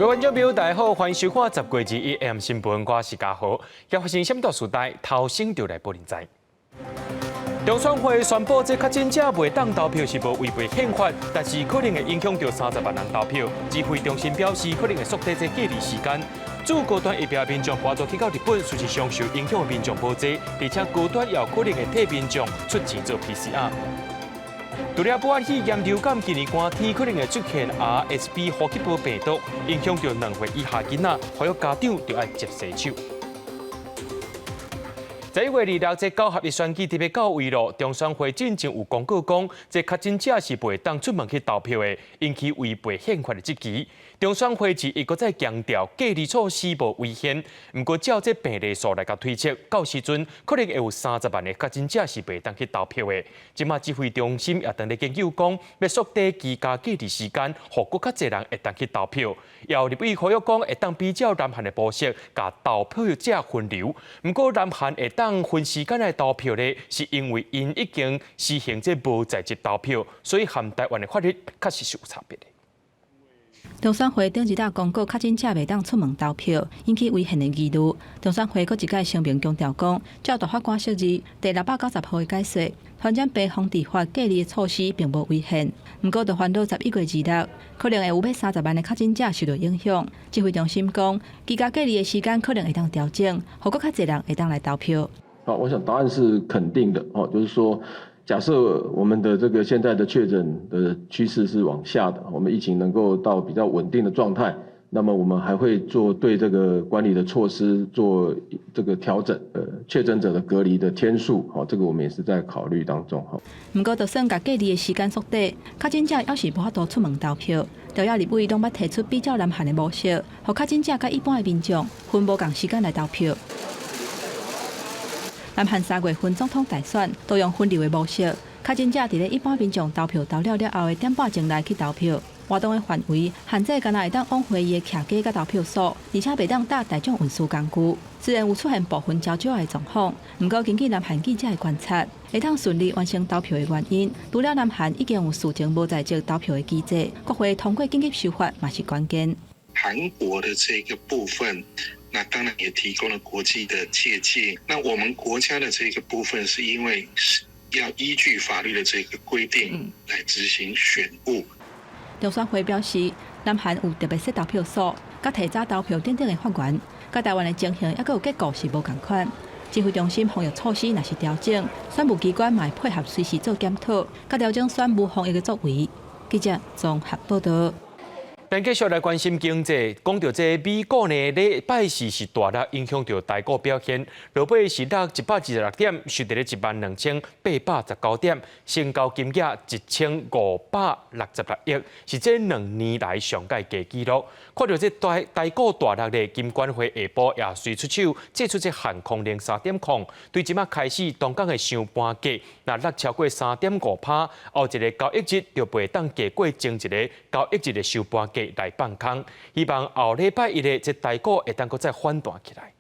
各位观众朋友，大家好，欢迎收看10月2日 AM 新闻，我是嘉豪。要发生什么大事代，头先就来报您知。中选会宣布，这确诊者袂当投票是无违背宪法，但是可能会影响到30万人投票。指挥中心表示，可能会缩短这隔离时间。驻高端疫苗民众搬走去到日本，事实上受影响的民众无济，而且高端也有可能会替民众出钱做 PCR。除了武汉肺炎流感，今年寒天可能会出现 RSV 呼吸道病毒，影响到2岁以下囡仔，呼吁家长就要接洗手。11月26日，这九合一选举特别到位咯。中选会进前有公告讲，这确诊者是袂当出门去投票的，引起违背宪法的质疑。中选会一再再强调隔离措施无违宪，不过照这病例数来甲推测，到时阵可能会有30万的确诊者是袂当去投票的。即马指挥中心也当咧研究讲，要缩短居家隔离时间，互更较侪人会当去投票。也有立委呼吁讲，会当比照南韩的模式，甲投票者分流。不过南韩会当分时间来投票呢，是因为因已经实行这无在籍投票，所以和台湾的法律确实是有差别的。中选会顶一日公告，确诊者袂当出门投票，引起违宪的疑虑。中选会搁一届声明强调讲，照大法官释字第690号的解释，传染病防治法隔离的措施并无违宪。不过，就烦恼11月2日，可能会有30万的确诊者受到影响。指挥中心讲，居家隔离的时间可能会当调整，互更较侪人会当来投票。好，我想答案是肯定的哦，就是说。假设我们的这个现在的确诊的趋势是往下的，我们疫情能够到比较稳定的状态，那么我们还会做对这个管理的措施做这个调整，确诊者的隔离的天数，好，这个我们也是在考虑当中。好，不过就算甲隔离的时间缩短，确诊者要是无法度出门投票，朝野立委拢捌提出比较南韩的模式，互确诊者甲一般的民众分无同时间来投票。南韩3月份总统大选都用分流的模式，确诊者伫咧一般民众投票投了后的点半钟内去投票。活动的范围限制敢若会当往会议的徛架甲投票所，而且袂当搭大众运输工具。虽然有出现部分招招的状况，不过根据南韩记者的观察，会当顺利完成投票的原因，除了南韩已经有事前无在籍投票的机制，国会通过紧急修法嘛是关键。韩国的这个部分。那当然也提供了国际的借鉴。那我们国家的这个部分，是因为要依据法律的这个规定来执行选务。中选会表示，南韩有特别设投票所、甲提早投票等等的法源，甲台湾的情形抑佫有结果是无同款。指挥中心防疫措施若是调整，选务机关嘛会配合随时做检讨，甲调整选务防疫的作为。记者综合报道。咱继续来关心经济，讲到这美股呢，礼拜四是大力影响到台股表现，落尾是落126点，收在咧12819点，成交金额1566亿，是这2年来上届低纪录。看到这台股大力的金管会下晡也随出手，祭出这限空令3点空，对即马开始东港的上半价，那落超过3.5%，后一个交易日就袂当价过前一个交易日的收盘价。来放空，希望后礼拜一的这台股会当搁再反弹起来。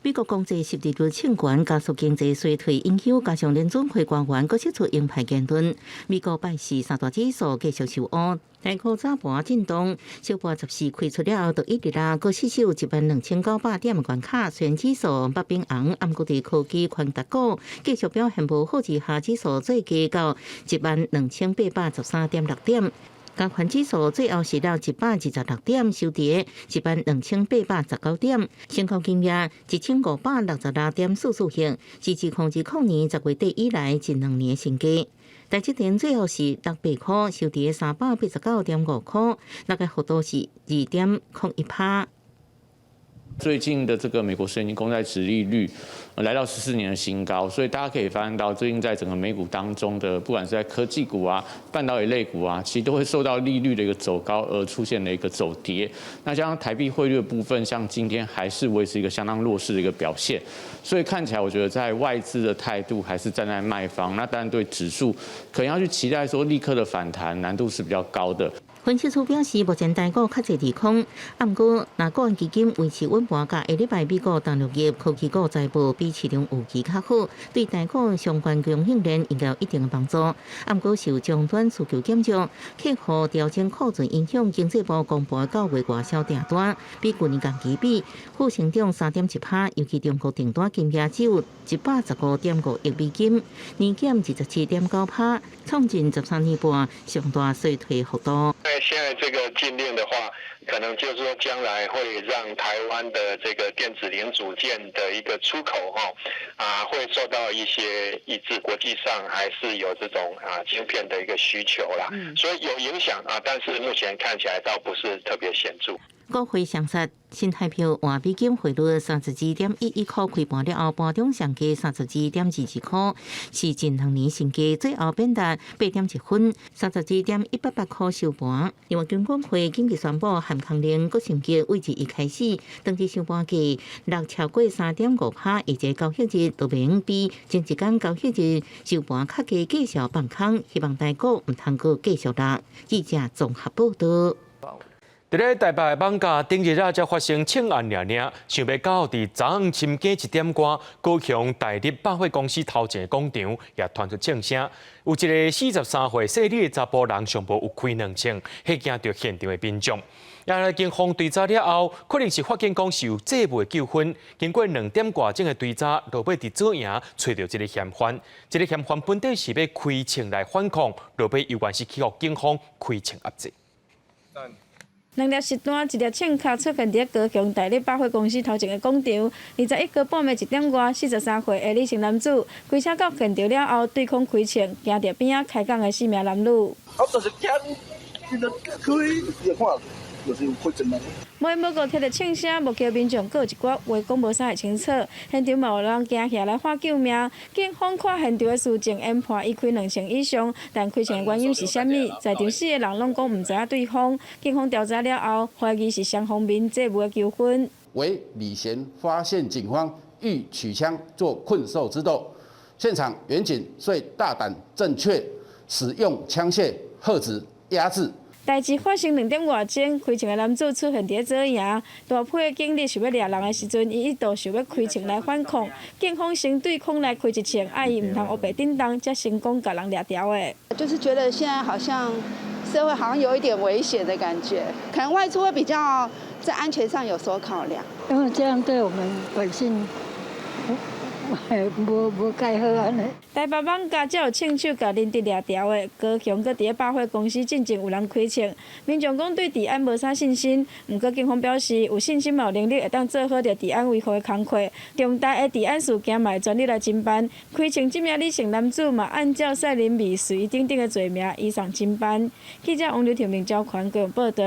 美国经济12月清悬，加速经济衰退影响，加上联总会官员搁释出鹰派言论，美国拜四三大指数继续受压，台股早盘震动，小盘14开出了，就一日搁失守12900点的关卡，全指数不平衡，暗过伫科技宽达股继续表现无好，之下指数最低到12813.6点。加权指数最后是到126点，收跌12819点，成交金额1566点，44亿，是自2020年10月底以来近2年新低。台积电最后是600块，收跌389.5块，那个幅度是2.01%。最近的这个美国10年公债殖利率来到14年的新高，所以大家可以发现到，最近在整个美股当中的，不管是在科技股啊、半导体类股啊，其实都会受到利率的一个走高而出现了一个走跌。那加上台币汇率的部分，像今天还是维持一个相当弱势的一个表现，所以看起来我觉得在外资的态度还是站在卖方。那当然对指数可能要去期待说立刻的反弹，难度是比较高的。分析师表示，目前台股较侪利空，不过，若个人基金维持稳盘价，下礼拜美国大陆业科技股财报比市场预期较好，对台股相关供应链应该有一定的帮助。不过，受终端需求减少、客户调整库存影响，经济部公布9月外销订单比去年同期比负成长3.1%，尤其中国订单金额只有115.5亿美金，年减27.9%，创近13年半上大衰退幅度。现在这个禁令的话，可能就是说将来会让台湾的这个电子零组件的一个出口会受到一些抑制，国际上还是有这种晶片的一个需求啦，所以有影响但是目前看起来倒不是特别显著。股汇上杀，新台票换美金汇率32.11块开盘了后，盘中上价32.22块，是近2年新低，最后变达8.1分，32.188块收盘。另外，金管会紧急宣布限空令各升级，位置一开始，当日收盘价落超过3.5%，以及交易日都明比前一天交易日收盘较低，继续放空，希望台股唔通过继续落。记者综合报道。伫咧台北的网咖，顶日才发生枪案尔，想要到伫昨暗深更1点外，高雄大立百货公司头前广场也传出枪声。有一个43岁细腻的查甫人，上无有开2枪，吓惊到现场的民众。然而警方追查了后，可能是发现讲是有姐妹纠纷。经过2点外钟的追查，落尾伫左营找到一个嫌犯。这个嫌犯本底是要开枪来反抗，落尾又原是去互警方开枪压制。2粒实弹，1粒枪卡出现伫高雄大立百货公司头前的广场。21号半暝1点外，43岁的李姓男子开车到现场了后，对空开枪，惊到边仔开讲的4名男女。我就是惊，伊就开，就看，就是有开枪啦。每个听到枪声，目击民众各有一寡话讲无啥会清楚，现场嘛有人惊起来喊救命。警方看现场的事情，研判伊开2枪以上，但开枪的原因是啥物？在场4个人拢讲唔知影对方。警方调查了后，怀疑是双方面姐妹的纠纷。为李贤发现警方欲取枪做困兽之斗，现场员警遂大胆正确使用枪械喝止压制。代志发生2点外钟，开枪的男子出现伫左营，大批的警力想要抓人的时阵，伊一度想要开枪来反抗，警方先对空来开1枪，爱伊唔通黑白叮当，才成功把人抓掉的。就是觉得现在好像社会好像有一点危险的感觉，可能外出会比较在安全上有所考量，因为这样对我们百姓。无介好安尼。台北网咖才有枪手甲林迪抓掉的，高雄搁伫咧百货公司进前有人开枪，民众讲对治安无啥信心，毋过警方表示有信心有能力会当做好着治安维护的工作，重大的治安事件嘛会全力来侦办。开枪这名李姓男子嘛按照赛林美随等等的罪名移送侦办。记者王柳婷、明昭宽高雄报道。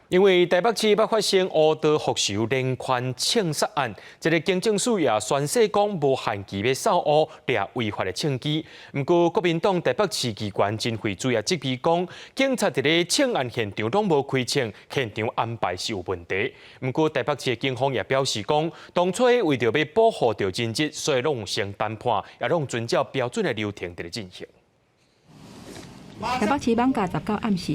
因为台北市捌发生乌道复仇连环枪杀案，一个警政署也宣誓讲无限期要扫乌掠违法的枪支。不过，国民党台北市机关侦会主也质疑讲，警察伫咧枪案现场拢无开枪，现场安排是有问题。不过，台北市的警方也表示讲，当初为着要保护着真迹，所以拢先谈判，也拢遵照标准的流程伫咧进行。台北市网咖19暗时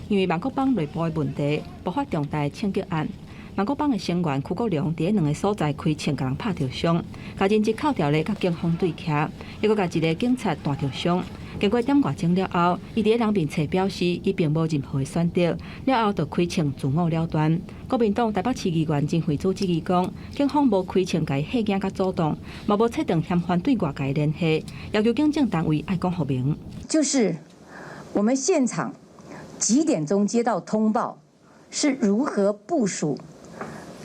因为万国帮内部的问题，爆发重大枪击案。万国帮的成员邱国良伫2个所在开枪，甲人拍着伤，甲人质扣掉咧，甲警方对徛，又甲一个警察弹着伤。经过点外钟了后，伊伫人面前表示，伊并无任何的选择，了后就开枪自我了断。国民党台北市议员陈慧珠质疑讲，警方无开枪，甲伊吓惊甲阻挡，嘛无确定嫌犯对外界联系，要求警政单位爱讲互明。就是我们现场几点钟接到通报，是如何部署，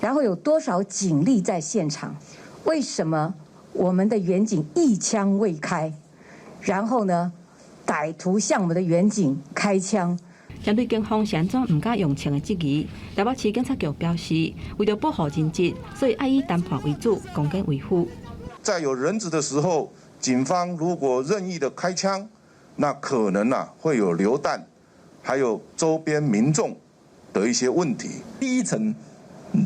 然后有多少警力在现场？为什么我们的员警一枪未开，然后呢，歹徒向我们的员警开枪？针对警方是安怎唔敢用枪的质疑，台北市警察局表示，为了保护人质，所以爱以谈判为主，攻坚为辅。在有人质的时候，警方如果任意的开枪，那可能会有流弹，还有周边民众的一些问题。第一层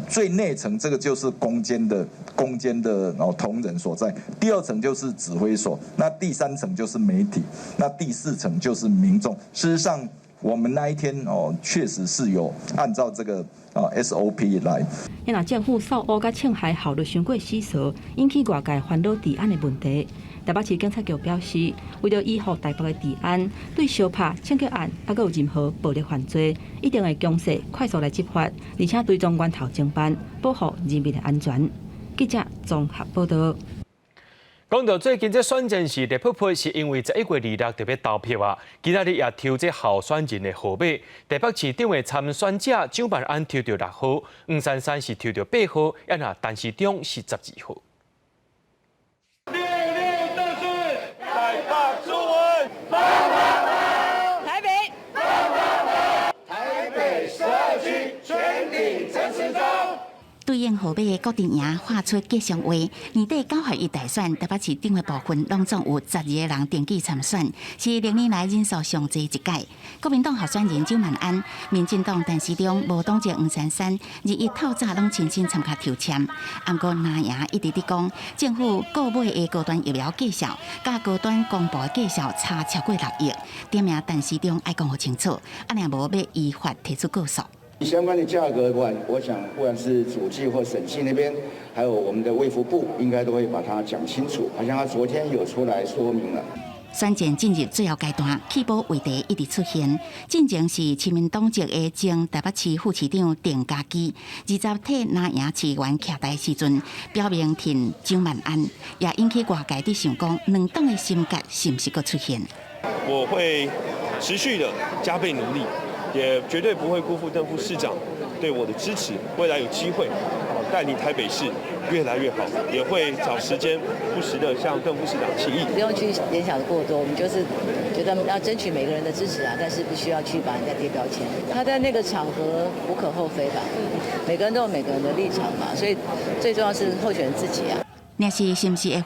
最内层这个就是攻坚的同仁所在，第2层就是指挥所，那第3层就是媒体，那第4层就是民众。事实上，我们那一天确实是有按照这个SOP 来。因若政府扫污甲枪械效率伤过死蛇，引起外界烦恼治安的问题。台北市警察局表示，为了依护台北的治安，对相拍、抢劫案还有任何暴力犯罪，一定会强势、快速来执法，而且对中源头侦办，保护人民的安全。记者综合报道。讲到最近这选战时，立法会是因为11月26特别投票啊，今仔日也抽这候选人的号码。台北市长的参选者蒋万安抽到6号，黄珊珊是抽到8号，陈时中是12号。台北12区全体陈时中。对应号码的固定赢画出吉祥话。年底9合1大选，台北市长的部分拢总有12个人登记参选，是历年来人数上侪一届。国民党候选人蒋万安、民进党陈时中、无党籍黄珊珊，日一透早拢亲身参加抽签。不过拿赢一直伫讲，政府购买的高端疫苗计效，甲高端公布的计效差超过6亿，点名陈时中爱讲好清楚，若无要依法提出告诉。相关的价格，我想不管是主计或审计那边，还有我们的卫福部，应该都会把它讲清楚。好像他昨天有出来说明了。选战进入最后阶段，弃保话题一直出现。进前是亲民党籍的前台北市副市长郑家基，20替拿赢市员徛台时阵，表明挺蒋万安，也引起外界伫想讲，两党的心结是不是佫出现？我会持续的加倍努力。也绝对不会辜负邓副市长对我的支持，未来有机会带领台北市越来越好，也会找时间不时的向邓副市长起义。不用去联想过多，我们就是觉得要争取每个人的支持啊，但是不需要去把人家贴标签。他在那个场合无可厚非吧，每个人都有每个人的立场嘛，所以最重要是候选人自己啊。若是是不是会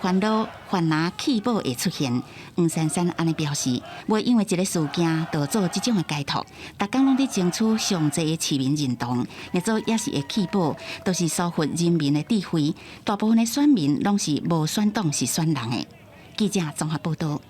烦恼弃保会出现？黄珊珊安尼表示，袂因为一个事件导致这种的解脱，大家拢伫争取上侪的市民认同，亦做也是会弃保，都是疏忽人民的智慧。大部分的选民拢是无选党是选人的。记者综合报道。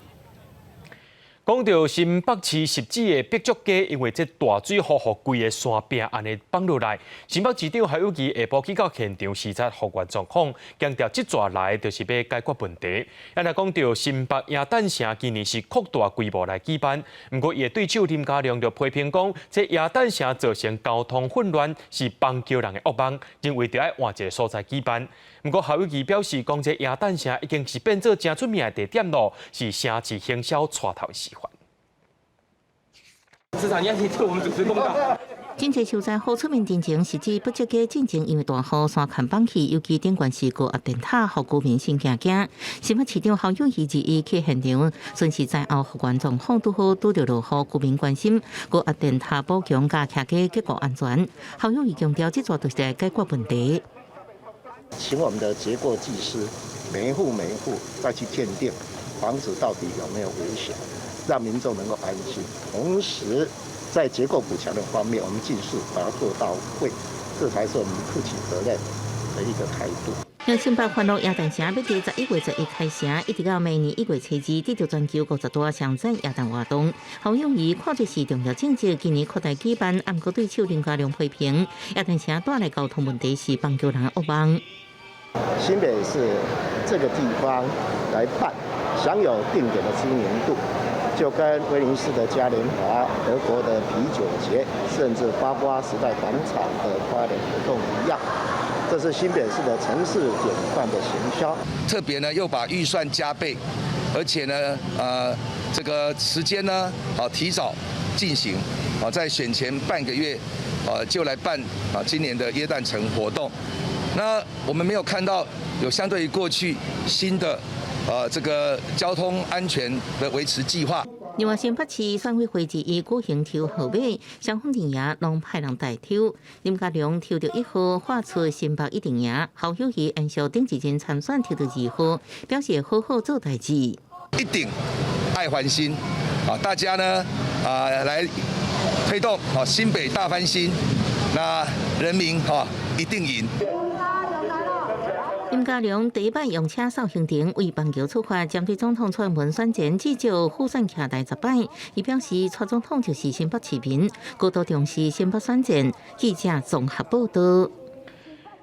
讲到新北市十指的碧竹街，因为这大水好予规个山壁安尼放落来，新北市长还有其下晡去到现场视察复原状况，强调这抓来就是要解决问题。来讲到新北耶诞城今年是扩大规模来举办，不过也对手林佳良就批评讲，这耶诞城造成交通混乱，是帮桥人的恶梦，认为要换一个所在举办。不过侯友宜表示，讲这耶诞城已经是变做真出名的地点咯，是城市行销带头的示范。市场压力对我们主持公道。真侪受灾好出面进前是指不积极进前，因为大雨山看板去，尤其顶悬是高压电塔，互居民心惊惊。新北市长侯友宜日去现场，顺势在后复原状况拄好拄着落雨，居民关心高压电塔补强加徛街结构安全。侯友宜强调，这主要就是来解决问题。请我们的结构技师每一户再去鉴定，房子到底有没有危险，让民众能够安心。同时，在结构补强的方面，我们尽速把它做到位，这才是我们负起责任的一个态度。由新北欢乐耶诞城要伫11月11开城，一直到明年1月7日，得到全球50多上展耶诞活动。侯友宜看这是重要政绩，今年扩大举办，不过对手林佳良批评耶诞城带来交通问题是帮助人的恶梦。新北市这个地方来办，享有定点的知名度，就跟威尼斯的嘉年华、德国的啤酒节，甚至八卦时代广场的花莲活动一样。这是新北市的城市典范的行销。特别呢，又把预算加倍，而且呢，这个时间呢，提早进行，在选前半个月，就来办今年的耶诞城活动。那我们没有看到有相对于过去新的这个交通安全的维持计划。另外，新北市选委会议举行抽号码，双方阵营拢派人代抽。林佳良抽到1号，画出新北一定赢。侯友宜按照顶一阵参选抽到2号，表示好好做代志。一定爱欢心大家呢来推动新北大翻新，那人民一定赢。殷家良第一摆用车扫行程，为棒球出发，针对总统蔡英文选前至少副选徛台10摆，伊表示蔡总统就是新北市民，高度重视新北选战。记者综合报道。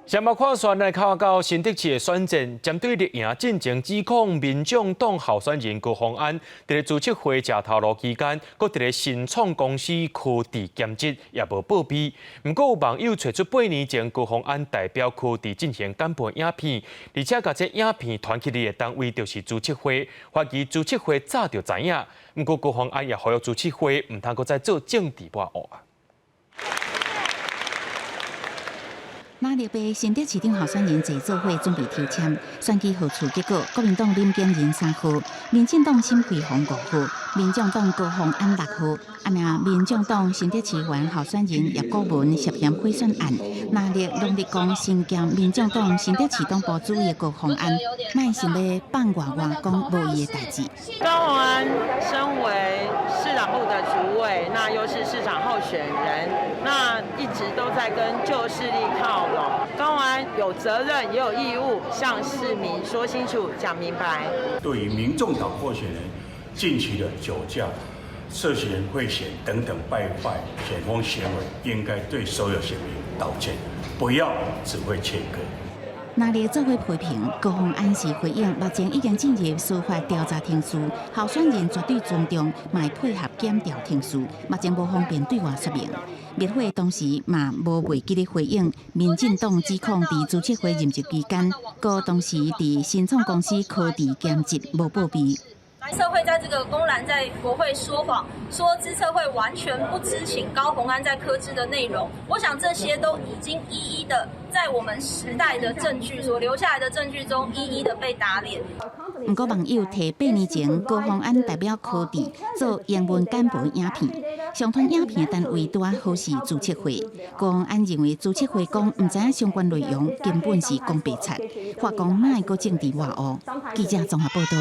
上目看选来考到新北市的选战，针对立营进前指控民众党候选人高虹安伫咧主席会食头路期间，搁伫咧新创公司科技兼职，也无报备。毋过有网友找出8年前高虹安代表科技进行监判影片，而且甲这影片传起嚟的单位就是主席会，怀疑主席会早就知影。毋过高虹安也呼吁主席会毋通搁再做政治抹黑啊。马立被新北市长候选人坐做伙准备抽签，选举号处结果，国民党林建仁3号，民进党沈桂宏5号，民众党高虹安6号。啊命民众党新北市县候选人叶国文涉嫌贿选案，马立农历讲身兼民众党新北市党部主任高虹安，卖想要放话讲无伊的代志。高虹安身为市长部的主委，那又是市长候选人，那一直都在跟旧势力靠拢。高虹安有责任也有义务向市民说清楚、讲明白。对于民众党候选人近期的酒驾、涉嫌贿选等等败坏选风行为，应该对所有选民道歉，不要只会切割。马立做伙批评，高虹安是回应目前已经进入司法调查程序，候选人绝对尊重，卖配合检调程序，目前无方便对外说明。密会当时嘛无未记咧回应民进党指控，伫主席会任职期间，高当时伫新创公司科技兼职无报备。资策会在这个公然在国会说谎，说资策会完全不知情高虹安在科资的内容，我想这些都已经一一的在我们时代的证据所留下来的证据中，一一的被打脸。不过网友提8年前高虹安代表科技做英文简报影片，相同影片单位拄好是主席会。高虹安认为主席会讲唔知影相关内容，根本是讲白贼，话讲卖个政治抹黑。记者综合报道。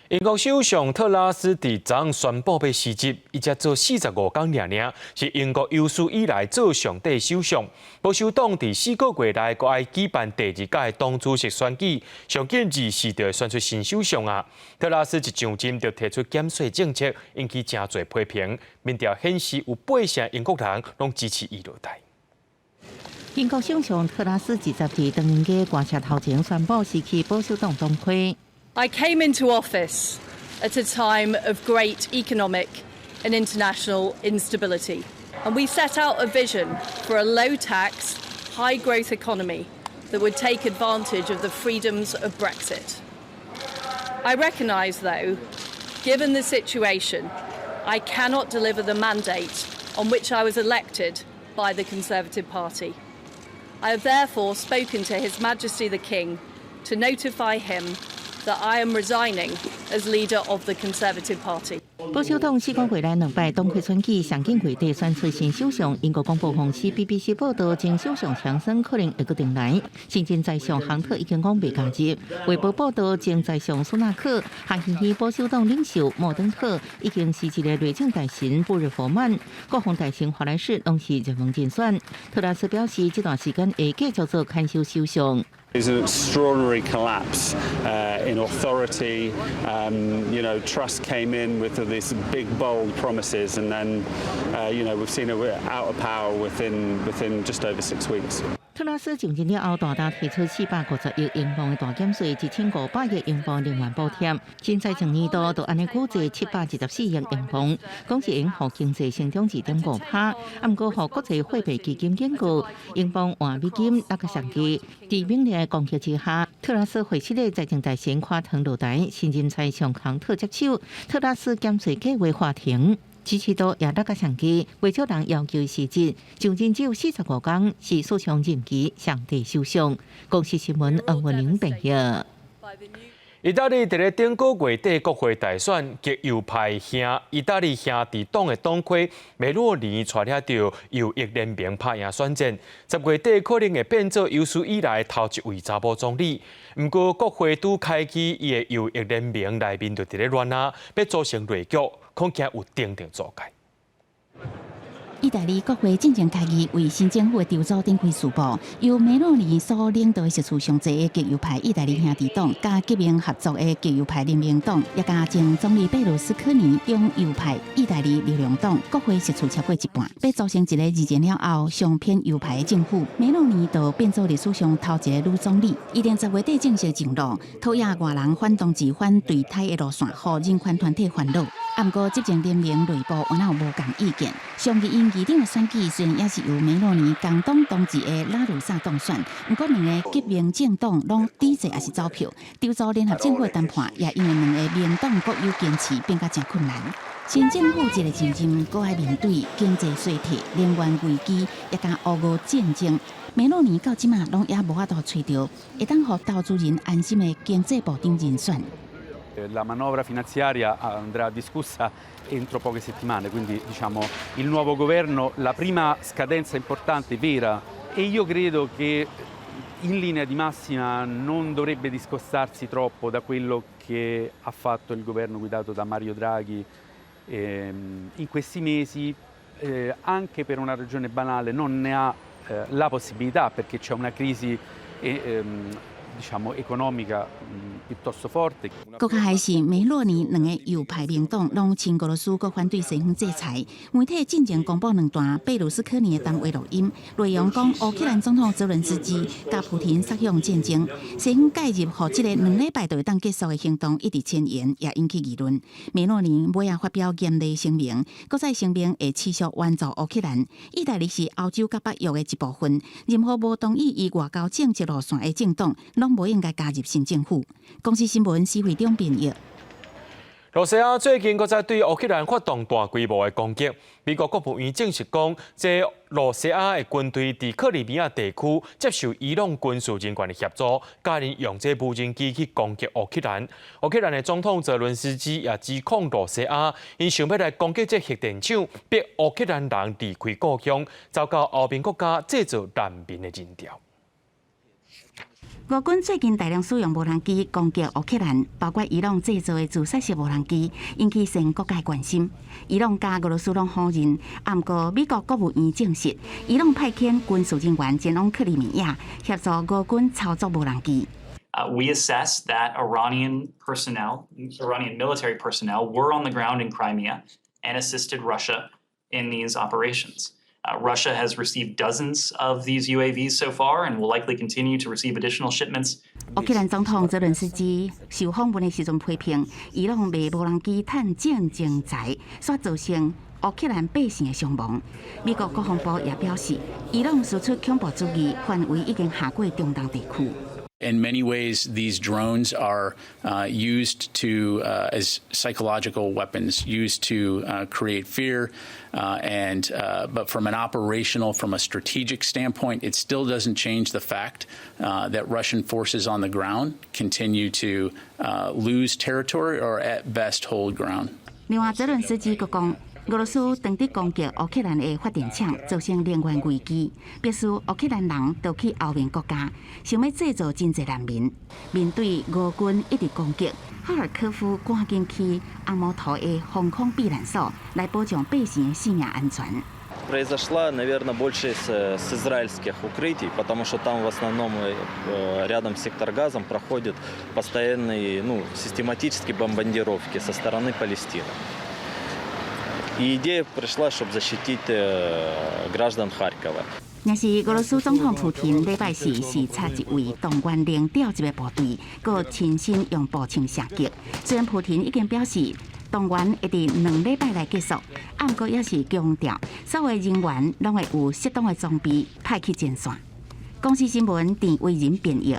英国首相特拉斯伫昨昏宣布要辞职，伊才做45天尔，是英国有史以来做上帝首相。保守党伫4个月内阁爱举办第2届的党主席选举，上近24就会选出新首相啊。特拉斯一上任就提出减税政策，引起真侪批评。民调显示有8成英国人拢支持伊落台。英国首相特拉斯20日当年嘅观察头前宣布辞去保守党党魁。I came into office at a time of great economic and international instability, and we set out a vision for a low-tax, high-growth economy that would take advantage of the freedoms of Brexit. I recognise, though, given the situation, I cannot deliver the mandate on which I was elected by the Conservative Party. I have therefore spoken to His Majesty the King to notify him that I am resigning as leader of the Conservative Party. 保守党4个月来2摆党魁选举，上近月底选出新首相。英国广播公司 BBC 报道，前首相强森可能会阁定来。新任在上亨特已经讲未加入。卫报报道，前在上苏纳克、韩兴熙保守党领袖莫登特已经辞职的内政大臣布日佛曼、国防大臣华莱士拢是热门竞选。特拉斯表示，这段时间会继续做看守首相。There's an extraordinary collapse in authority. Trust came in with these big, bold promises, and then, we've seen it out of power within just over 6 weeks. 特拉斯上任了后，大大提出450亿英镑的大减税，1500亿英镑能源补贴。新财政年度就安尼估计714亿英镑，讲是用互经济成长2.5%。不过，互国际货币基金研究，英镑换美金那个上期，在明年的攻击之下，特拉斯会期的财政大臣垮腾落台，新任财相康特接手，特拉斯减税计划话停。支持度也落个上期，未少人要求辞职，上任只有45天，是首相任期上帝首相。公司新闻黄文玲报道。意大利伫咧顶个月底国会大选，极右派兄意大利兄弟党的党魁梅洛尼带领着右翼联盟拍赢选战，10月底可能会变做有史以来头一位查某总理。不过国会拄开启，伊的右翼联盟内面就伫咧乱啊，要组成内阁，恐惊有定作界。意大利国会进前开议为新政府的筹组展开序幕，由梅洛尼所领导的实处上济的极右派意大利兄弟党，加结盟合作的极右派联盟党，也加前总理贝鲁斯科尼中右派意大利力量党，国会实处超过一半，要组成一个二战了后上偏右派的政府。梅洛尼就变做历史上头一个女总理，伊定10月底正式上路，讨厌外人反同志、反对台的路线，互人权团体烦恼。不过执政联盟内部原来有无共意见，上议院议长的选举虽然也是由梅洛尼共党同志的拉鲁萨当选，不过两个结盟政党拢抵制也是走票，筹组联合政府的谈判也因为两个民党各有坚持，变得真困难。新政府一个上任，搁要面对经济衰退、能源危机，也加俄乌战争。梅洛尼到即马拢也无法度找到会当互投资人安心的经济部长人选。La manovra finanziaria andrà discussa entro poche settimane, quindi diciamo il nuovo governo, la prima scadenza importante vera e io credo che in linea di massima non dovrebbe discostarsi troppo da quello che ha fatto il governo guidato da Mario Draghi in questi mesi, anche per una ragione banale non ne ha la possibilità perché c'è una crisi diciamo economica piuttosto forte。国家还是梅洛尼两个右派民党拢亲俄罗斯，各反对西方制裁。媒体进前公布两段贝鲁斯科尼的谈话录音，内容讲乌克兰总统泽伦斯基甲普廷撒向战争，西方介入，互这个2礼拜就会当结束的行动一直前沿，也引起议论。梅洛尼尾也发表严厉声明，国再声明会持续援助乌克兰。意大利是欧洲甲北约的一部分，任何无同意伊外交政策路线的政党，拢无应该加入新政府。公司新闻施会长编译。罗西亚最近再对乌克兰发动大规模的攻击。美国国务院证实讲，这罗西亚的军队在克里米亚地区接受伊朗军事人员的协助，加人用这无人机去攻击乌克兰。乌克兰的总统泽伦斯基也指控罗西亚因想要来攻击这核电厂，逼乌克兰人离开故乡，糟糕欧盟国家制造难民的人调。俄军最近大量使用无人机攻击乌克兰，包括伊朗制造的自杀式无人机，引起全国界关心。伊朗加俄罗斯拢否认，不过美国国务院证实，伊朗派遣军事人员前往克里米亚协助俄军操作无人机。We assess that Iranian military personnel were on the ground in Crimea and assisted Russia in these operations. Russia has received dozens of these UAVs so far and will likely continue to receive additional shipments. 乌克兰总统泽伦斯基受访问的时阵批评，伊朗卖无人机赚战争财，煞造成乌克兰百姓的伤亡。美国国防部也表示，伊朗输出恐怖主义范围已经下过中东地区。In many ways, these drones are used to as psychological weapons, used to create fear. But from an operational, from a strategic standpoint, it still doesn't change the fact that Russian forces on the ground continue to lose territory or at best hold ground. 另外，泽伦斯基佫讲，俄罗斯当地攻击乌克兰的发电厂，造成能源危机，必须乌克兰人逃去欧盟国家，想要制造真侪难民。面对俄军一直攻击，哈尔科夫赶紧去阿摩图的防空避难所，来保障百姓的性命安全。Произошла, наверное, больше с израильских укрытий, потому что там в основном рядом с секторгазом проходят постоянные, систематические бомбардировки со стороны Палестины. И идея пришла, чтобы защитить граждан Харькова. 也是俄罗斯总统普廷礼拜四视察一位动员零调集的部队，佮亲身用步枪射击。虽然普廷已经表示动员会伫2礼拜内结束，不过也是强调所有人员拢会有适当的装备派去前线。公司新闻田伟仁编译。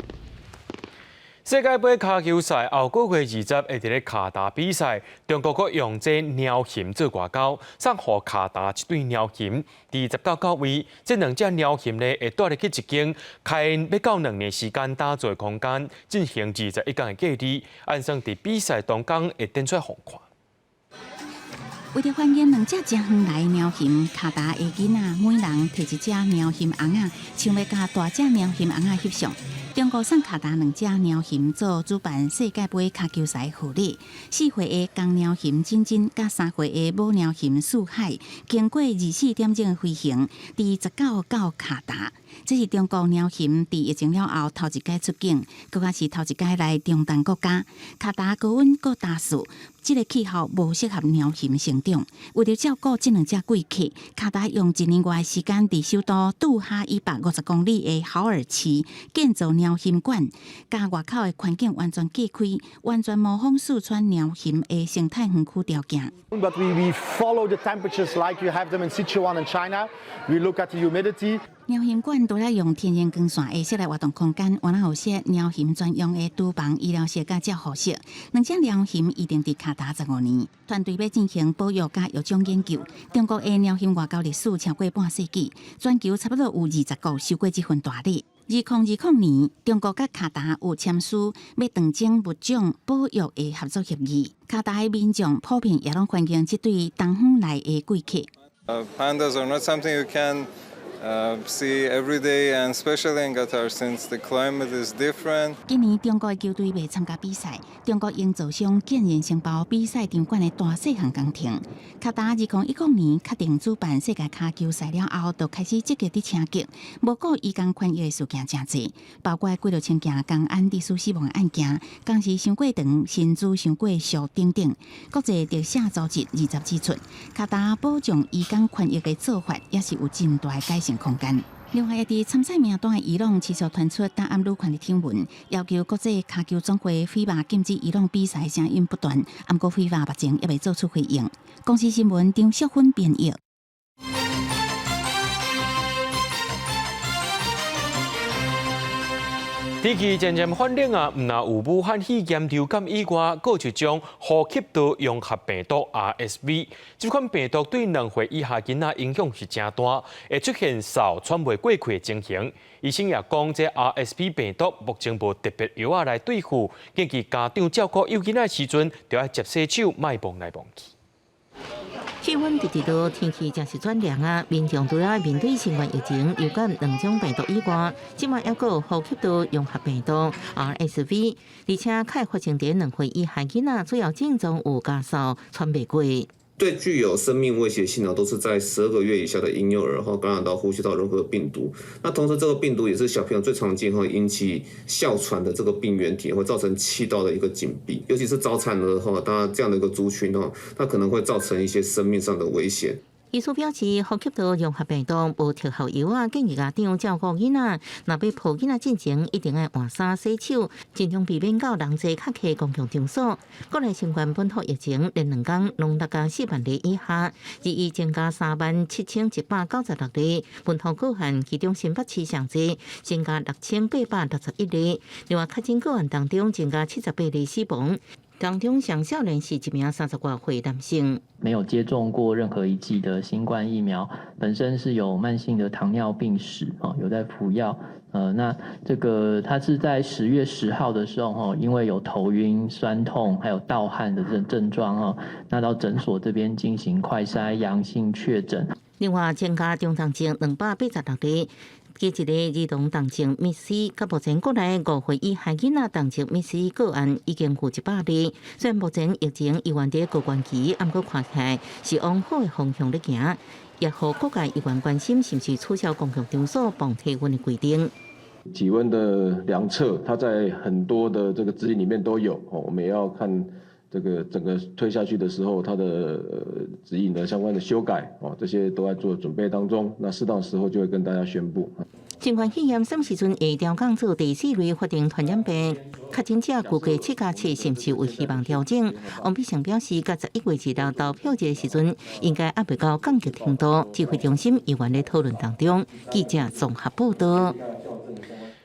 世界杯卡球赛后个月20会伫咧卡达比赛，中国国用这鸟禽做外交，送予卡达一对鸟禽。第19位，这2只鸟禽呢会带入去一间开要到2年时间打造的空间，进行21天的隔离，按算伫比赛当天会展出互看。为着欢迎2只真远来的鸟禽，卡达的囡仔每人摕1只鸟禽翁仔，想要甲大只鸟禽翁仔翕相。中国送卡达2只鸟禽做主办世界杯卡球赛护理，4岁的公鸟禽珍珍甲3岁的母鸟禽素海，经过24点钟的飞行，伫19到卡达。这是中国鸟禽伫疫情了后头一届出境，佮也是头一届来中东国家。卡达高温佮大树，这个气候无适合鸟禽成长。为了照顾这2只贵客，卡达用1年外的时间伫首都杜哈150公里的豪尔奇建造鸟禽馆，甲外口的环境完全隔开，完全模仿四川鸟禽的生态园区条件。But we follow the temperatures like you have them in Sichuan and China. We look at the humidity. 鸟禽馆除了用天然光线的室内活动空间，完了有设鸟禽专用的厨房、医疗室甲照护室。2只鸟禽已定伫卡达15年，团队要进行保育甲育种研究。中国的鸟禽外交历史超过半世纪，全球差不多有20国受过这份大礼。2020年，中国甲卡达有签署要长征物种保育的合作协议。卡达的民众普遍也拢欢迎这对东方来的贵客。Pandas are not something you can see every day, and especially in Qatar since the climate is different. 今年中国的球队未参加比赛，中国营造商竟然承包比赛场馆的大细项工程。卡达2019年确定主办世界卡球赛了后，就开始积极地请客，无过移工权益的事件真侪，包括几落千件公安历史死亡的案件，工时伤过长、薪资伤过俗等等。国际特赦组织20指出，卡达保障移工权益的做法也是有真大的改善空间。另外，伫参赛名单的伊朗持续传出大暗女权的听闻，要求国际卡球总会FIBA禁止伊朗比赛的声音不断，不过FIBA目前也未做出回应。公司新闻张淑芬编译。天气渐渐反冷啊，毋但有武汉肺炎流感以外，佫有一种呼吸道融合病毒 RSV。这款病毒对2岁以下囡仔影响是真大，会出现嗽、喘袂过气的情形。医生也讲，这 RSV 病毒目前无特别药啊来对付，建议家长照顾幼囡仔时阵，就要接洗手，莫摸来摸去。气温直直落，天气真是转凉啊！民众除了面对新冠疫情流感2种病毒以外，即卖还有呼吸道融合病毒 RSV， 而且开发成伫2岁以下囡仔主要症状有咳嗽、喘袂过。对具有生命威胁性的都是在12个月以下的婴幼儿感染到呼吸道融合病毒。那同时这个病毒也是小朋友最常见引起哮喘的这个病原体，会造成气道的一个紧闭，尤其是早产儿当然这样的一个族群那可能会造成一些生命上的危险。医师表示，呼吸道融合病毒无特效药啊，建议家长照顾囡仔，若要抱囡仔进前，一定要换衫、洗手，尽量避免到人济较客公共场所。国内新冠本土疫情连2天拢达到4万例以下，日益增加37196例，本土个案其中新北市上济，增加6861例。另外，确诊个案当中增加78例死亡。当中上少年是1名30多岁男性，没有接种过任何一剂的新冠疫苗，本身是有慢性的糖尿病史有在服药。那这个他是在10月10号的时候因为有头晕、酸痛还有盗汗的症状那到诊所这边进行快筛阳性确诊。另外，增加重症症286例。加一个儿童重症密斯，甲目前国内5岁以下囡仔重症密斯个案已经有100例。虽然目前疫情依然在高原期，不过看起来是往好的方向在行。也和各界议员关心是不是取消公共场所放体温的规定。体温的量测，它在很多的这个指引里面都有我们也要看这个整个推下去的时候，它的指引的相关的修改这些都在做准备当中。那适当时候就会跟大家宣布。新冠肺炎什么时阵会调降做第4类法定传染病？确诊者估计7+7是不是有希望调整？王必胜表示，到11月1日投票日的时阵，应该还未到降级程度。指挥中心议员在讨论当中，记者综合报道。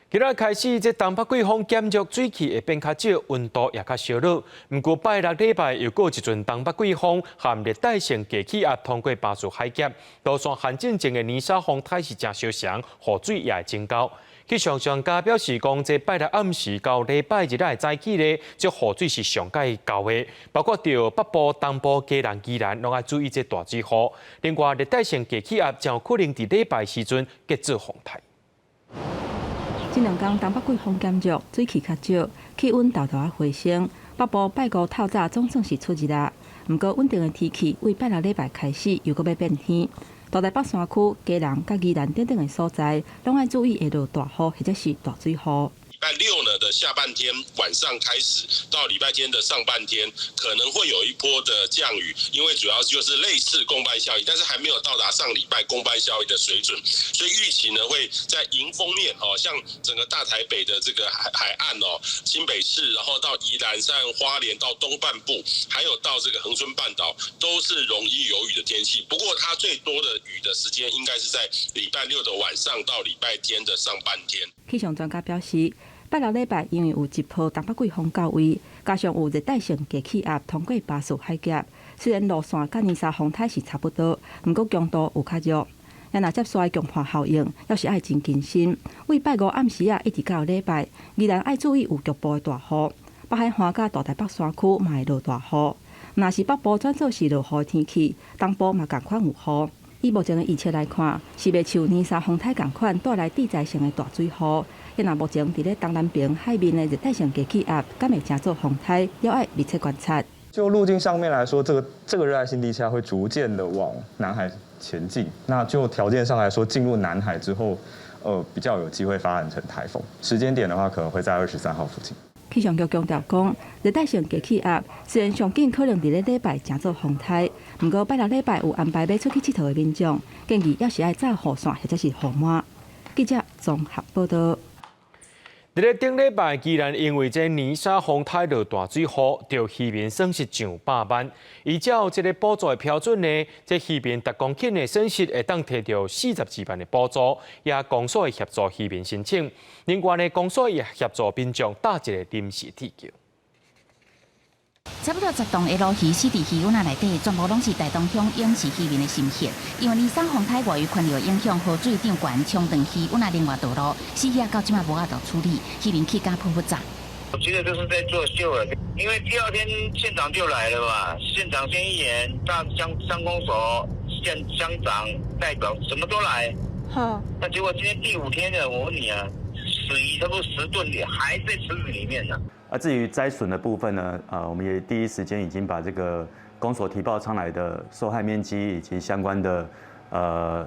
今仔开始，这东北季风减弱，水汽会变较少，温度也较烧热。不过拜六礼拜又过一阵东北季风和热带性低气压通过巴士海峡，路线行进前的泥沙风态是真相强，雨水也会增高。气象专家表示讲，这拜六暗时到礼拜日的早起咧，这雨水是上介高的，包括到北部、东部、嘉南、宜兰，拢要注意这大水雨。另外，热带性低气压将有可能伫礼拜时阵结做风台。这2天东北季风减弱，水汽较少，气温大大回升。北部拜五透早总算是出日啦，不过稳定的天气为拜六礼拜开始又搁要变天。大台北山区、基隆、甲宜兰等等的所在，拢要注意会落大雨或者是大水雨。礼拜6呢的下半天晚上开始，到礼拜天的上半天可能会有一波的降雨，因为主要就是类似公班效应，但是还没有到达上礼拜公班效应的水准，所以预期呢会在迎风面像整个大台北的这个海岸新北市，然后到宜兰山、花莲到东半部，还有到这个恒春半岛，都是容易有雨的天气。不过它最多的雨的时间应该是在礼拜6的晚上到礼拜天的上半天。气象专家表示，拜六礼拜因为有一波东北季风到位，加上有热带性低气压通过巴士海峡，虽然路线甲泥沙风台是差不多，不过强度有较弱。也若接续强化效应，要是爱真谨慎。为拜五暗时一直到礼拜，依然爱注意有局部的大雨。北海岸甲大台北山区嘛会落大雨。若是北部转做是落雨的天气，东部嘛同款有雨。以目前的预测来看，是袂像泥沙风台同款带来地灾性的大水雨。也若目前伫咧东南边海面的热带性低气压，敢会成做风台，要爱密切观察。就路径上面来说，这个热带性低气压会逐渐的往南海前进。那就条件上来说，进入南海之后，比较有机会发展成台风。时间点的话，可能会在23号附近。气象局强调讲，热带性低气压虽然上紧可能伫咧礼拜成做风台，不过拜六礼拜有安排要出去佚佗的民众，建议要是爱早雨伞或者是雨伞。记者综合报道。伫咧顶礼拜，居然因为这泥沙风台落大水雨，着渔民损失上百万。依照这个补助的标准呢，这渔民10公顷的损失会当摕到42万的补助，也公所会协助渔民申请。另外呢，公所也协助民众打一个临时铁桥。差不多10栋的路鱼湿伫渔湾内底，全部拢是大东乡永慈渔民的心血。因为泥沙风台外围环流影响，河水涨悬，冲断渔湾另外道路，死鱼到即马无法度处理，渔民去加复杂。我觉得就是在作秀了，因为第2天县长就来了嘛，县长、县议员、大乡公所、乡长代表什么都来。好，那结果今天第5天了，我问你啊，水鱼差不多10吨里还在池子里面呢。至于灾损的部分呢，我们也第一时间已经把这个公所提报上来的受害面积以及相关的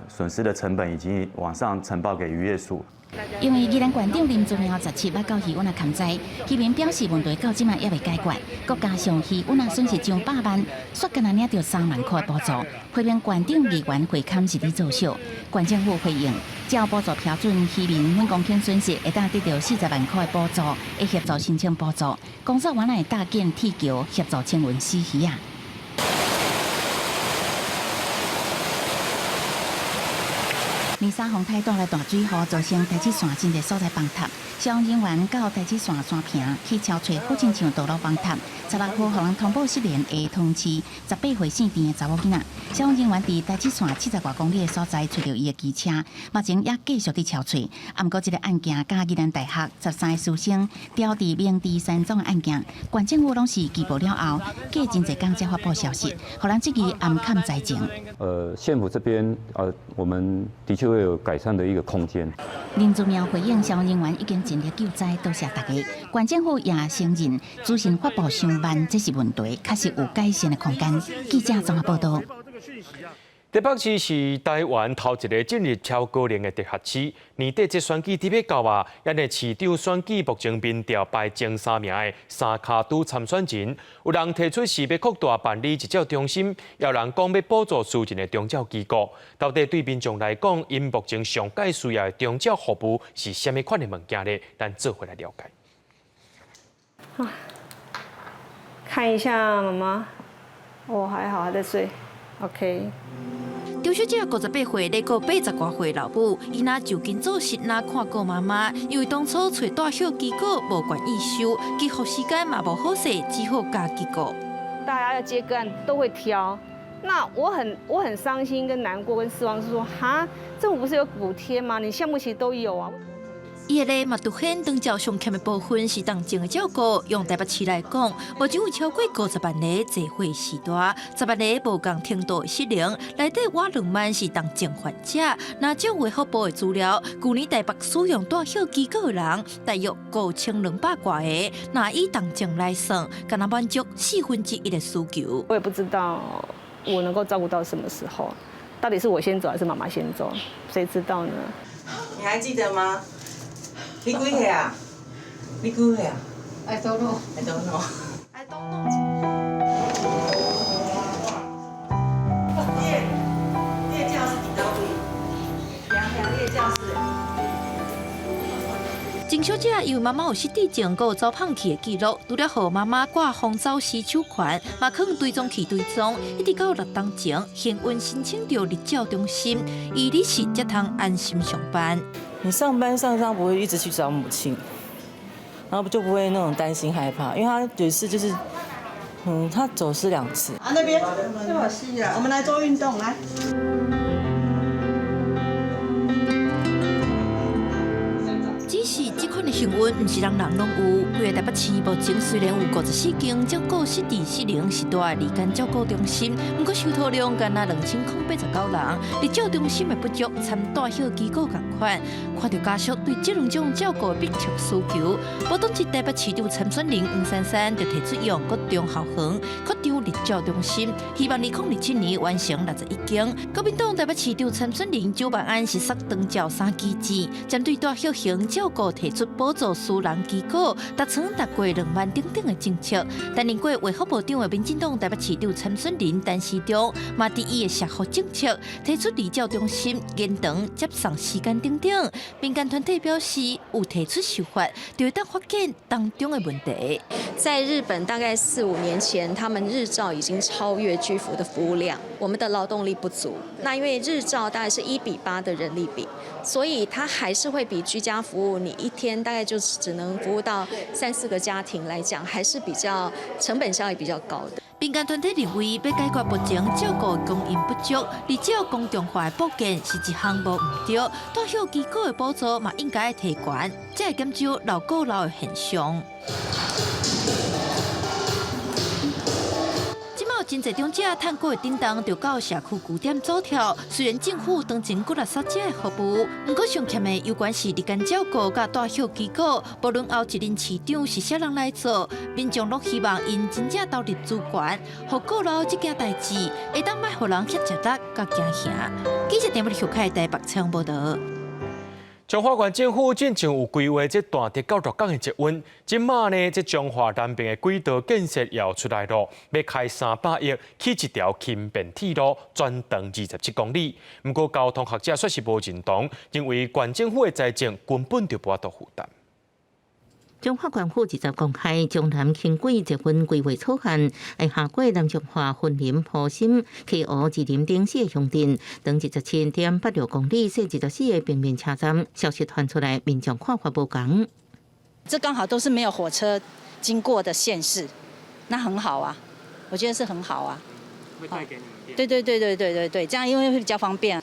损失的成本，已经往上呈报给渔业署。因为宜兰县长林俊尧17日到渔湾勘灾，渔民表示问题到即马也未解决，佮加上渔湾损失上100万，煞干那领到3万块补助，批评县长议员会勘是伫作秀。县政府回应，照补助标准，渔民每公顷损失会当得到40万块补助，会协助申请补助。公所原来搭建铁桥协助清运死鱼啊。泥沙风台带来大水雨，造成台七线真侪所在崩塌。消防人员到台七线山坪去敲找附近像道路崩塌。16号，互人通报失联的通知18岁姓田的查某囡仔。消防人员伫台七线70多公里的所在找到伊的机车，目前也继续伫敲找。不过，这个案件甲宜兰大学13个师生调伫明治山庄的案件，县政府拢是拘捕了后，隔真侪天才发布消息，互人质疑暗砍灾情。县府这边我们的确会有改善的一个空间。林祖苗回应，消防人员已经尽力救灾，多谢大家。县政府也承认资讯发布上慢，这是问题，确实有改善的空间。记者综合报道。台北市是台湾头一个进入超高龄的直辖市。年底这选举特别到啊，因为市长选举目前民调排前3名的3卡都参选人，有人提出是要扩大办理急照中心，也有人讲要补助私人的中照机构。到底对民众来讲，因目前上界需要的中照服务是什么款的物件呢？咱做回来了解。看一下妈妈，我还好，还在睡。OK。张小姐58岁，来过80多岁老母，伊若就近做实若看过妈妈，因为当初找大小机构无愿意收，寄付时间嘛无好势，只好加机构。大家要接个案都会挑，那我很伤心、跟难过、跟失望，是说哈，政府不是有补贴吗？你项目其实都有啊。伊个嘛凸显长照上欠的部分是当前的照顾。用台北市来讲，目前有超过50万个坐会时代，10万个无共程度的失灵，内底我2万是当前患者。那照卫福部的资料，去年台北使用大小机构的人大约5200多个，那以当前来算，敢若满足1/4的需求。我也不知道我能够照顾到什么时候，到底是我先走还是妈妈先走，谁知道呢？你还记得吗？你几岁啊？你几岁啊 ？I don't know. I don't know. I don't know. 列教室几多位？两列教室。郑小姐因为妈妈有失智症，佮有遭胖去的记录，除了和妈妈挂红枣丝手环，嘛可能追踪去追踪，一直到6当前，幸运申请到日照中心，伊理事才通安心上班。你上班不会一直去找母亲，然后就不会那种担心害怕，因为他有一次就是，他走失2次。啊，那边这么细啊，我们来做运动来。只是这款的幸运，不是人人拢有。规个台北市目前虽然有54间照顾失智失灵时代日间照顾中心，不过收托量干那2089人，日照中心的不足，参大小机构同款。看到家属对这2种照顾的迫切需求，报东市台北市长陈顺林黄珊珊就提出用各中校园扩张日照中心，希望2027年完成61间。国民党台北市长陈顺林主办案是设长照3机制，针对大小型照顾提出补助私人机构，达成达过2万等的政策。担任过卫福部长的民进党台北市长陈顺林陈市长，嘛伫伊的社福政策提出日照中心延长接送时间等等。民间团体表示，有提出修法，就会当发现当中的问题。在日本，大概4、5年前，他们日照已经超越居服的服务量，我们的劳动力不足。那因为日照大概是1:8的人力比，所以它还是会比居家服务，你一天大概就只能服务到3、4个家庭来讲，还是比较成本效益比较高的。民间团体认为，要解决目前照顾供应不足，日照公众化的保健是一项无毋对，大小机构的补助嘛应该提悬，才会减少老过老的现象。真侪长者趁过的叮当，就到社区据点走跳。虽然政府当前鼓励扫街的服务，不过上欠的有关是日间照顾甲大小机构，无论后一任市长是啥人来做，民众都希望因真正投入资源，互过劳这件代志会当卖互人遐食力甲惊吓。记者电话后开台北采访报道。彰化县政府进前有规划这大直到鹿港的捷运，即马呢，这彰化南边的轨道建设也出来了，要开300亿起一条轻便铁路，全长27公里。不过交通学者说是无认同，因为县政府的财政根本就无法度负担。彰化县府20日公开彰南轻轨捷运规划草案，会下过南彰化云林埔心溪湖二林顶四个乡镇，长17.86公里，设24个平面车站。消息传出来，民众看法不同。这刚好都是没有火车经过的县市，那很好啊，我觉得是很好啊。会带给你们便。对，这样因为会比较方便。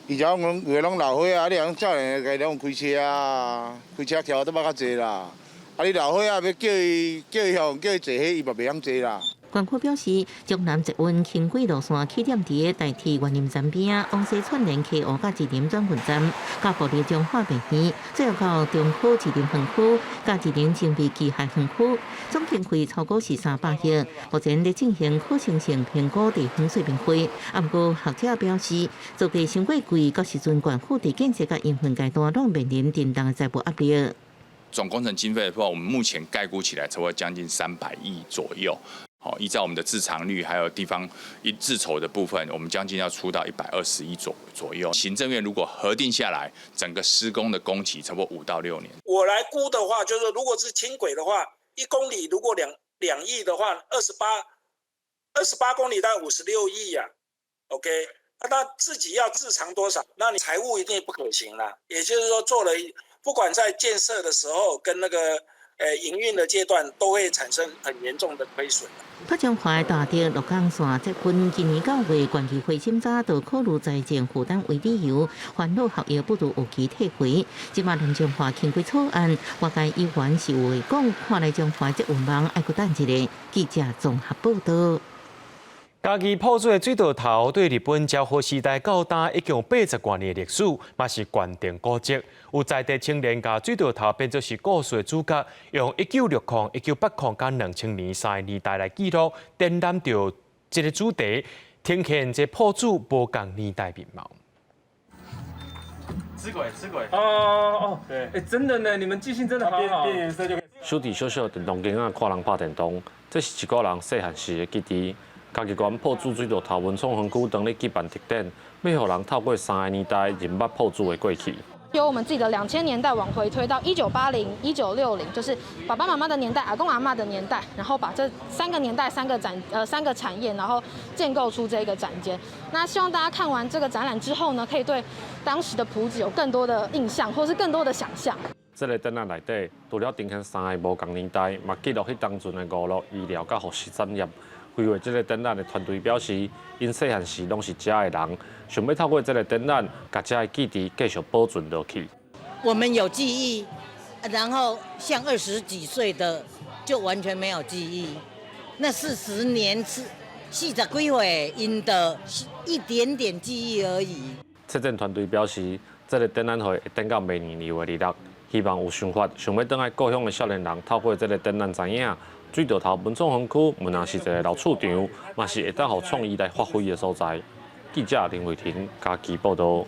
以前我们有拢老岁啊，你讲少年家拢开车啊，开车桥都捌较济啦。啊！你老岁啊，要叫伊向叫伊坐迄，伊嘛袂晓坐啦。县府表示，彰南捷运轻轨路线起点伫个代替园林站边往西串联溪湖甲一林转运站，到步入彰化白园，最后到中区一林园区，甲一林精密机械园区，总经费超过是300亿。目前在进行可行性评估地方水平费，不过学者表示，造价伤过贵，到时阵县府伫建设甲营运阶段拢面临沉重的财务压力。总工程经费的话，我们目前概估起来差不多将近300亿左右。好，依照我们的自偿率还有地方自筹的部分，我们将近要出到120亿左右。行政院如果核定下来，整个施工的工期差不多5到6年。我来估的话，就是如果是轻轨的话，1公里如果2亿的话，28公里大概56亿呀。OK， 那他自己要自偿多少？那你财务一定不可行啦。也就是说，做了不管在建设的时候跟那个营运的阶段，都会产生很严重的亏损。北中华的大桥鹿港线这份今年9月关于回审早就考虑财政负担为理由，烦恼效益不如有期退回。即马南中华轻轨草案，外界议员是有话讲，看来中华这愿望爱搁等一下。记者综合报道。家己破水的水道头对日本昭和时代到今已经有80多年的历史，嘛是关键古迹。有在地青年甲水道头变作是故事的主角，用1960、1980甲2000年3个年代来记录，展览着这个主题，呈现这破主无共年代面貌。吃过。对，真的呢，你们记性真的好好。变颜色就可以。小弟小小电动间啊，看人拍电动，这是一个人细汉时的记忆。家己管破主水道头文创园区当咧举办特展，要让人透过3个年代认捌破主的过去。由我们自己的2000年代往回推到1980、1960，就是爸爸妈妈的年代、阿公阿嬷的年代，然后把这3个年代、3个产业，然后建构出这个展间。那希望大家看完这个展览之后呢，可以对当时的埔子有更多的印象，或是更多的想象。这个展览内底，除了呈现3个无共年代，嘛记录迄当阵的娱乐、医疗甲服饰产业。规划这个展览的团队表示，因细汉时拢是遮的人，想要透过这个展览，把遮的记忆继续保存落去。我们有记忆，然后像20几岁的就完全没有记忆。那40年是40几岁，因的一点点记忆而已。策展团队表示，这个展览会展到明年2月26日，希望有想法想要回来故乡的少年人，透过这个展览知影。水道头文创园区，本来是一个老厝场，嘛是会当互创意来发挥的所在。记者林伟霆家己报道。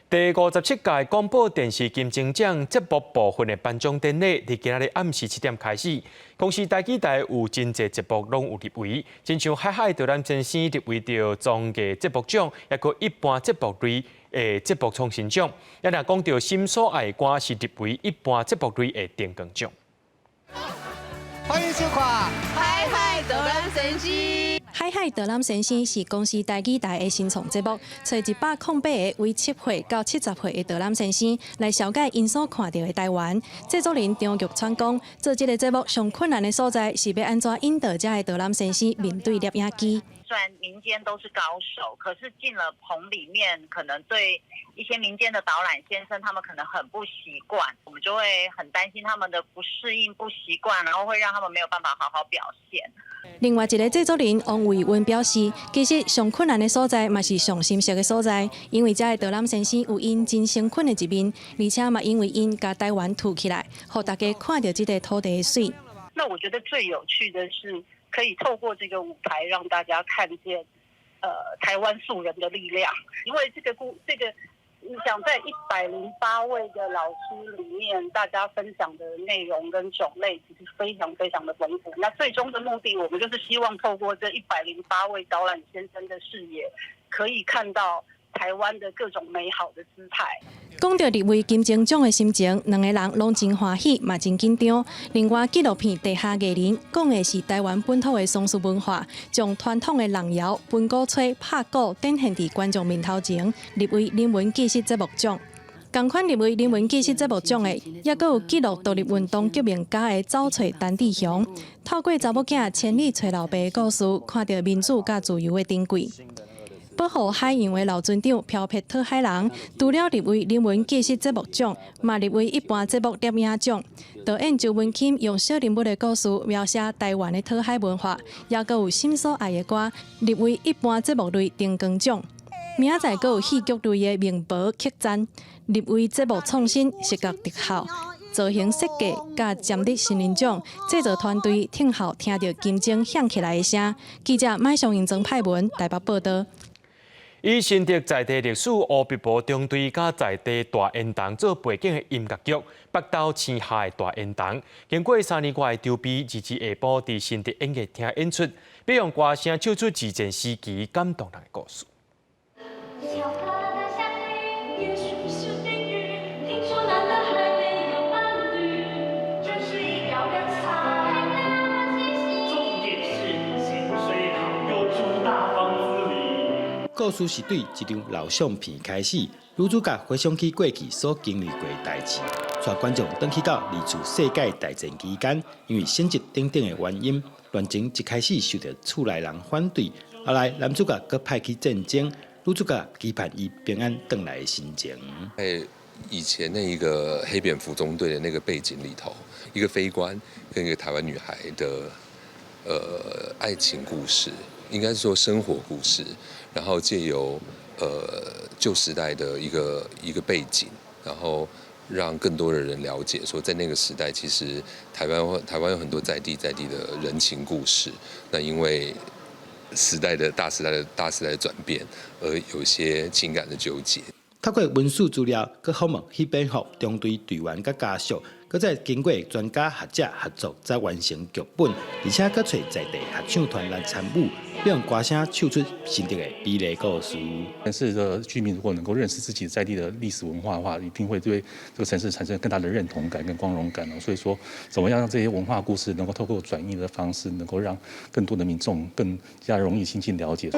第57届广播电视金钟奖节目部分的颁奖典礼，伫今日暗时7点开始。公司台记台有真侪节目拢有入围，亲像《海海导览先生》入围到综艺节目奖，也个一般节目类的节目创新奖。也若讲到心所爱的歌是入围一般节目类的电光奖。欢迎收看《海海导览先生》。海海导览先生是公司台记台的新创节目，找108个为7岁到70岁的导览先生来了解因所看到的台湾。制作人张玉川讲，做这个节目上困难的所在是要安怎引导这的导览先生面对摄影机。虽然民间都是高手，可是进了棚里面，可能对一些民间的导览先生，他们可能很不习惯，我们就会很担心他们的不适应、不习惯，然后会让他们没有办法好好表现。另外一个制作人王伟文表示，其实上困难的所在，嘛是上心血的所在，因为这的导览先生有因真诚恳的一面，而且嘛因为因把台湾凸起来，让大家看到这个土地的水。那我觉得最有趣的是，可以透过这个舞台让大家看见，台湾素人的力量。因为这个，你想在108位的老师里面，大家分享的内容跟种类其实非常非常的丰富。那最终的目的，我们就是希望透过这108位导览先生的视野，可以看到台湾的各种美好的姿态。讲到入围金钟奖的心情，两个人拢真欢喜，嘛真紧张。另外，纪录片《地下艺人》讲的是台湾本土的松树文化，将传统的人谣、分鼓吹、拍鼓展现伫观众面头前，入围人文纪实节目奖。同款入围人文纪实节目奖的，也佫有记录独立运动革命家的走找陈志雄，透过查某囝千里找老爸的故事，看到民主甲自由的珍贵。保护海洋的老船长漂泊讨海人，除了入围人文纪实节目奖，嘛入围一般节目摄影奖。导演周文钦用小人物的故事描写台湾的讨海文化，也佫有心所爱的歌，入围一般节目类电光奖。明仔载佫有戏剧类的名博客栈，入围节目创新、视觉特效、造型设计甲尖日新人奖。制作团队听后听到金钟响起来的声。记者麦上英曾派文台北报道。以新竹在地历史乌笔部中队甲在地大烟筒做背景的音乐剧《北斗青下的大烟筒》，经过3年外的筹备，日下晡伫新竹音乐厅演出，要用歌声唱出自战时期感动人的故事。故事是对一张老相片开始，女主角回想起过去所经历过的代志，带观众回去到二次世界大战期间，因为性质等等的原因，恋情一开始受到厝内人反对，后来男主角搁派去战争，女主角期盼伊平安回来的心情。在以前那一个黑蝙蝠中队的那个背景里头，一个飞官跟一个台湾女孩的爱情故事，应该是说生活故事，然后借由旧时代的一个背景，然后让更多的人了解说，在那个时代，其实台湾有很多在地的人情故事。那因为大时代的转变，而有一些情感的纠结。透过文书资料，佮访问迄边服中队队员佮家属，佮再经过专家学者合作，才完成剧本，而且佮找在地合唱团来参与，让歌声唱出新的美丽故事。城市的居民如果能够认识自己在地的历史文化的话，一定会对这个城市产生更大的认同感跟光荣感哦。所以说，怎么样让这些文化故事能够透过转译的方式，能够让更多的民众更加容易亲近了解。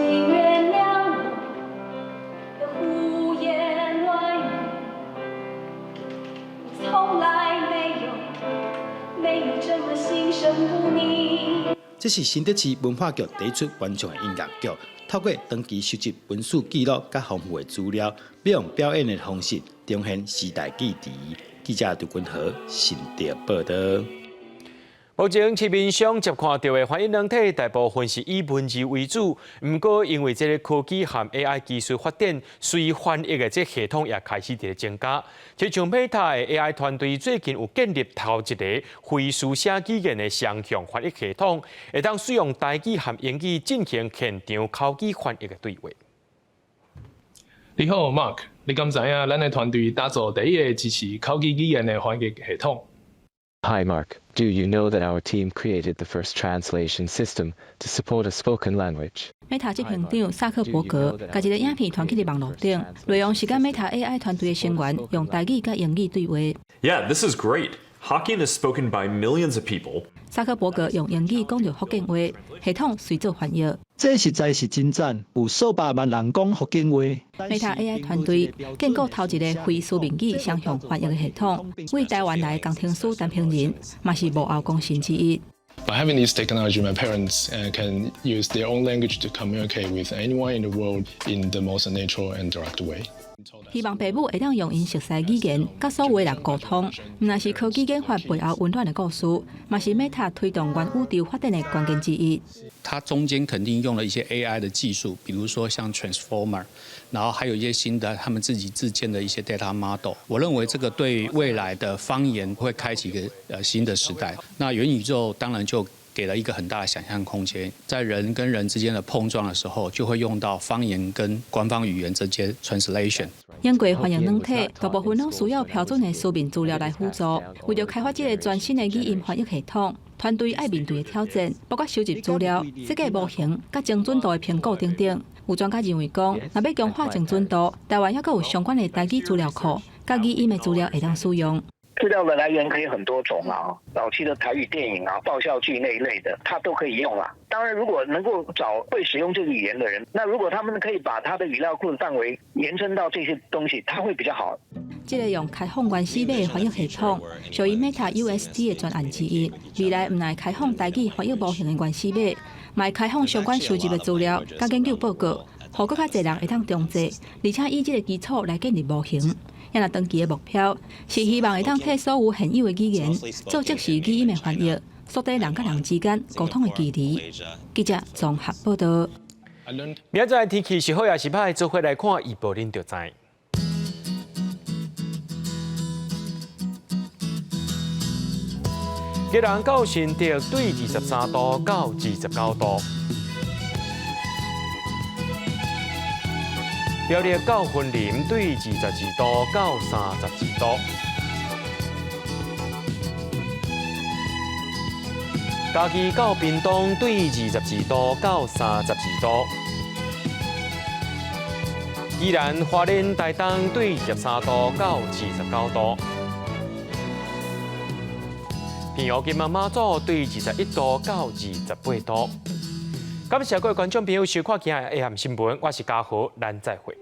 这是新德市文化局第一出完全的音乐剧，透过长期收集文书记录甲丰富的资料，要用表演的方式重现时代记忆。记者杜君和新竹报道。目前市面上接看到的反应软体，大部分是以文字为主。不过，因为这个科技和 AI 技术发展，随翻译的这系统也开始在增加。就像 Meta 的 AI 团队最近有建立头一个非书写语言的双向翻译系统，会当使用台语和英语进行现场口语翻译的对话。你好 ，Mark， 你敢知影咱的团队打造第一个支持口语语言的翻译系统？ Hi Mark, do you know that our team created the first translation system to support a spoken language? Meta 执行长萨克伯格把一个影片传去伫网络顶，内容是跟 Meta AI 团队的成员用台语甲英语对话。Yeah, this is great. Hokkien is spoken by millions of people. 萨克伯格用英语讲着福建话，系统随做翻译。这实在是真赞，有数百万人讲福建话。Meta AI 团队建构头一个非书面语双向翻译的系统，为台湾来工程师单凭人，嘛是幕后功臣之一。 By having this technology, my parents can use their own language to communicate with anyone in the world in the most natural and direct way. 希望父母会当用因熟悉语言，甲所有人沟通。唔但是科技研发背后温暖的故事，嘛是 Meta 推动元宇宙发展的关键之一。它中间肯定用了一些 AI 的技术，比如说像 Transformer， 然后还有一些新的他们自己自建的一些 data model。我认为这个对未来的方言会开启一个新的时代。那元宇宙当然就 给了一个很大的想象空间，在人跟人之间的碰撞的时候，就会用到方言跟官方语言之间 translation。英国翻译软体大部分拢需要标准的书面资料来辅助。为了开发这个全新的语音翻译系统，团队爱面对的挑战包括收集资料、设计模型、甲精准度的评估等等。有专家认为讲，若要强化精准度，台湾还阁有相关的台语资料库，甲语音的资料会当使用。 资料的来源可以很多种啊，早期的台语电影啊、爆笑剧那一类的，它都可以用啊。当然，如果能够找会使用这个语言的人，那如果他们可以把他的语料库的范围延伸到这些东西，它会比较好。这个用开放原始码的翻译系统，属于 Meta UST 的专案之一。未来唔但开放台语翻译模型的原始码，嘛会开放相关收集的资料、甲研究报告，互更较侪人会当重视，而且以这个基础来建立模型。 也若长期的目标是希望会当替所有现有的语言做即时语音的翻译，缩短人甲人之间沟通的距离。记者综合报道。明仔天气是好也是歹，做伙来看预报，恁就知。吉人到新竹对23度到29度。 苗栗到云林对22度到32度，嘉义到屏东对22度到32度，宜兰花莲台东对23度到29度，平湖金门马祖对21度到28度。感谢各位观众朋友收看今日的下暗新闻，我是嘉豪，咱再会。